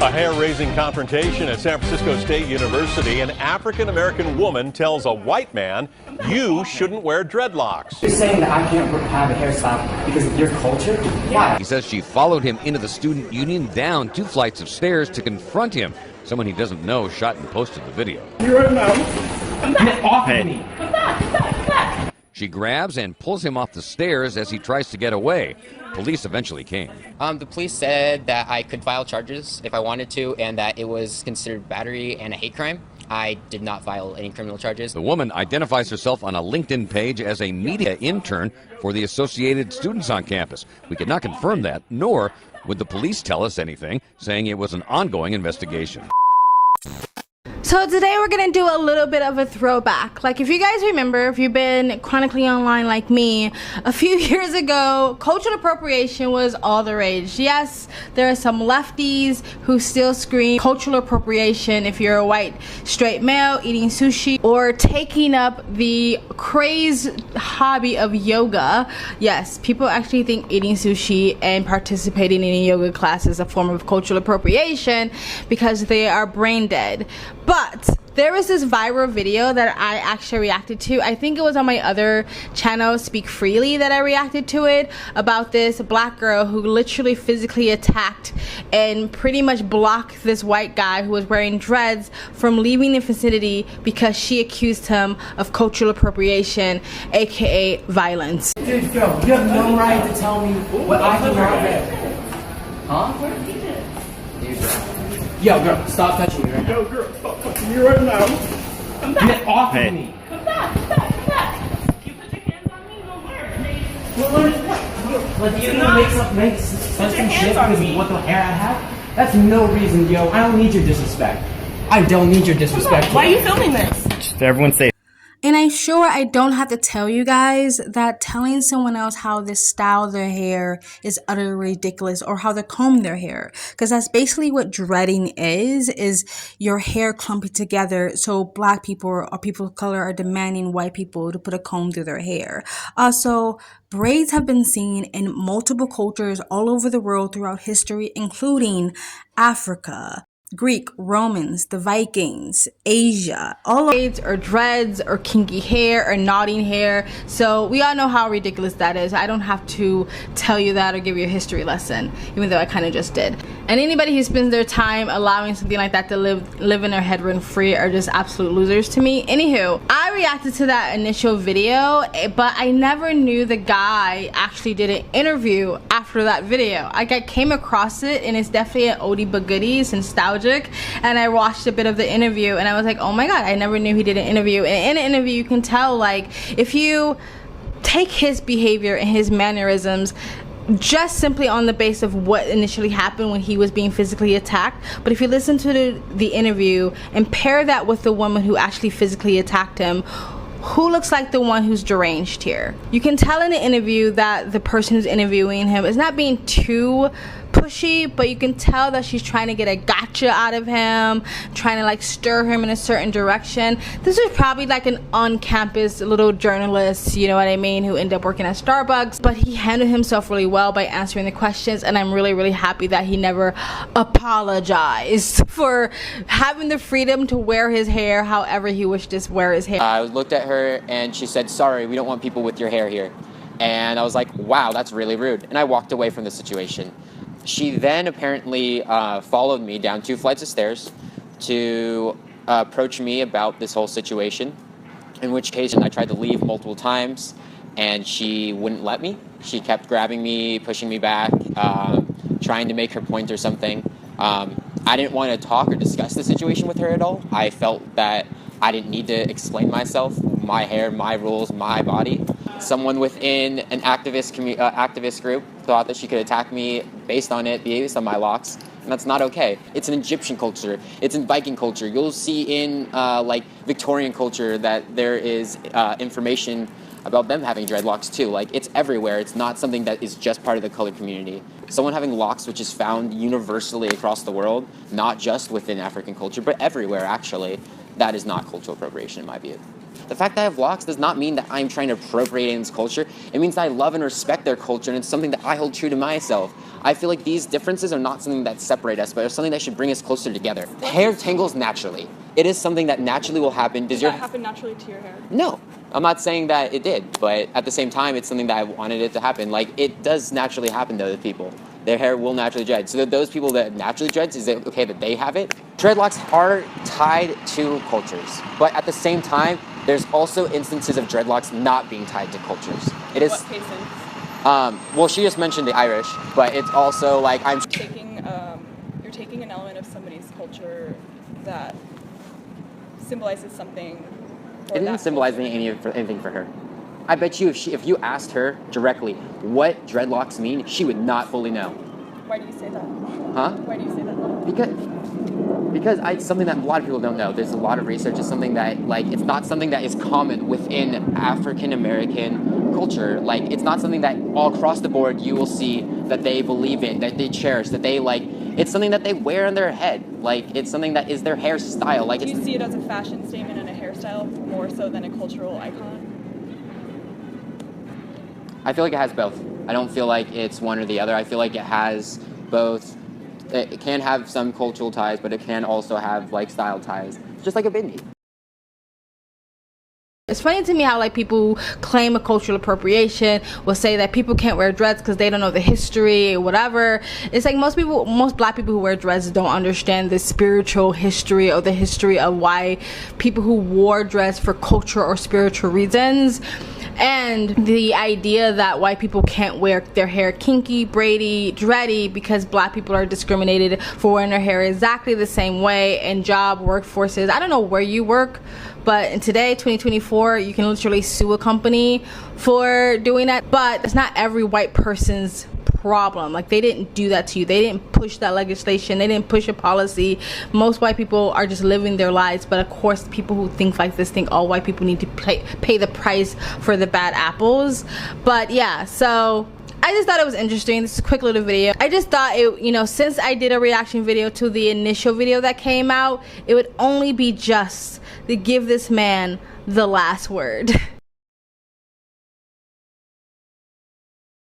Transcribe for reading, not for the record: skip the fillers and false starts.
A hair-raising confrontation at San Francisco State University. An African-American woman tells a white man, "You shouldn't wear dreadlocks." You're saying that I can't have a hairstyle because of your culture? Why? He says she followed him into the student union down 2 flights of stairs to confront him. Someone he doesn't know shot and posted the video. You're right now. Get off of me. She grabs and pulls him off the stairs as he tries to get away. Police eventually came. The police said that I could file charges if I wanted to, and that it was considered battery and a hate crime. I did not file any criminal charges. The woman identifies herself on a LinkedIn page as a media intern for the Associated Students on campus. We could not confirm that, nor would the police tell us anything, saying it was an ongoing investigation. So today we're going to do a little bit of a throwback. Like, if you guys remember, if you've been chronically online like me, a few years ago, cultural appropriation was all the rage. Yes, there are some lefties who still scream cultural appropriation if you're a white straight male eating sushi or taking up the crazed hobby of yoga. Yes, people actually think eating sushi and participating in a yoga class is a form of cultural appropriation because they are brain dead. But there was this viral video that I actually reacted to. I think it was on my other channel, Speak Freely, that I reacted to it, about this black girl who literally physically attacked and pretty much blocked this white guy who was wearing dreads from leaving the vicinity because she accused him of cultural appropriation, aka violence. Dude, bro, you have no right to tell me what I can wear. Huh? Yo, girl, stop touching me right now. Yo, girl, stop touching me right now. Get off of me. Come back. You put your hands on me, don't worry. Like, you gonna make some shit because of what the hair I have? That's no reason, yo. I don't need your disrespect. I don't need your disrespect. Why are you filming this? Just everyone say. And I'm sure I don't have to tell you guys that telling someone else how they style their hair is utterly ridiculous, or how they comb their hair. Because that's basically what dreading is your hair clumping together. So black people or people of color are demanding white people to put a comb through their hair. Also, braids have been seen in multiple cultures all over the world throughout history, including Africa, Greek, Romans, the Vikings, Asia. All braids or dreads or kinky hair or nodding hair. So we all know how ridiculous that is. I don't have to tell you that or give you a history lesson, even though I kind of just did. And anybody who spends their time allowing something like that to live in their head rent free are just absolute losers to me. Anywho, I reacted to that initial video, but I never knew the guy actually did an interview after that video. I came across it, and it's definitely an oldie but goodie, it's nostalgia. And I watched a bit of the interview and I was like, oh my god, I never knew he did an interview. And in an interview you can tell, like, if you take his behavior and his mannerisms just simply on the base of what initially happened when he was being physically attacked, but if you listen to the interview and pair that with the woman who actually physically attacked him, who looks like the one who's deranged here? You can tell in the interview that the person who's interviewing him is not being too pushy, but you can tell that she's trying to get a gotcha out of him, trying to like stir him in a certain direction. This is probably like an on-campus little journalist, you know what I mean, who ended up working at Starbucks, but he handled himself really well by answering the questions, and I'm really, really happy that he never apologized for having the freedom to wear his hair however he wished to wear his hair. I looked at her and she said, "Sorry, we don't want people with your hair here." And I was like, wow, that's really rude. And I walked away from the situation. She then apparently followed me down 2 flights of stairs to approach me about this whole situation, in which case I tried to leave multiple times and she wouldn't let me. She kept grabbing me, pushing me back, trying to make her point or something. I didn't want to talk or discuss the situation with her at all. I felt that I didn't need to explain myself, my hair, my rules, my body. Someone within an activist group thought that she could attack me based on my locks, and that's not okay. It's an Egyptian culture. It's in Viking culture. You'll see in like Victorian culture that there is information about them having dreadlocks too. Like, it's everywhere. It's not something that is just part of the colored community. Someone having locks, which is found universally across the world, not just within African culture, but everywhere actually, that is not cultural appropriation in my view. The fact that I have locks does not mean that I'm trying to appropriate anyone's culture. It means that I love and respect their culture, and it's something that I hold true to myself. I feel like these differences are not something that separate us, but are something that should bring us closer together. Hair tangles naturally. It is something that naturally will happen. Does that happen naturally to your hair? No. I'm not saying that it did, but at the same time, it's something that I wanted it to happen. Like, it does naturally happen to other people. Their hair will naturally dread. So those people that naturally dreads, is it okay that they have it? Dreadlocks are tied to cultures, but at the same time, there's also instances of dreadlocks not being tied to cultures. It is. What cases? Well, she just mentioned the Irish, but it's also like You're taking an element of somebody's culture that symbolizes something. It didn't symbolize anything for her. I bet you if you asked her directly what dreadlocks mean, she would not fully know. Why do you say that? Huh? Why do you say that? Because it's something that a lot of people don't know. There's a lot of research. It's something that, like, it's not something that is common within African American culture. Like, it's not something that all across the board you will see that they believe in, that they cherish, that they like. It's something that they wear on their head. Like, it's something that is their hairstyle. Like, do you see it as a fashion statement and a hairstyle more so than a cultural icon? I feel like it has both. I don't feel like it's one or the other. I feel like it has both. It can have some cultural ties, but it can also have like style ties. It's just like a bindi. It's funny to me how like people claim a cultural appropriation will say that people can't wear dreads because they don't know the history or whatever. It's like most black people who wear dreads don't understand the spiritual history or the history of why people who wore dreads for cultural or spiritual reasons. And the idea that white people can't wear their hair kinky, braidi, dready because black people are discriminated for wearing their hair exactly the same way in job workforces. I don't know where you work, but in today, 2024, you can literally sue a company for doing that. But it's not every white person's problem. Like, they didn't do that to you. They didn't push that legislation. They didn't push a policy. Most white people are just living their lives. But of course, people who think like this think all white people need to pay the price for the bad apples. But yeah, so I just thought it was interesting. This is a quick little video. I just thought it, you know, since I did a reaction video to the initial video that came out, it would only be just to give this man the last word.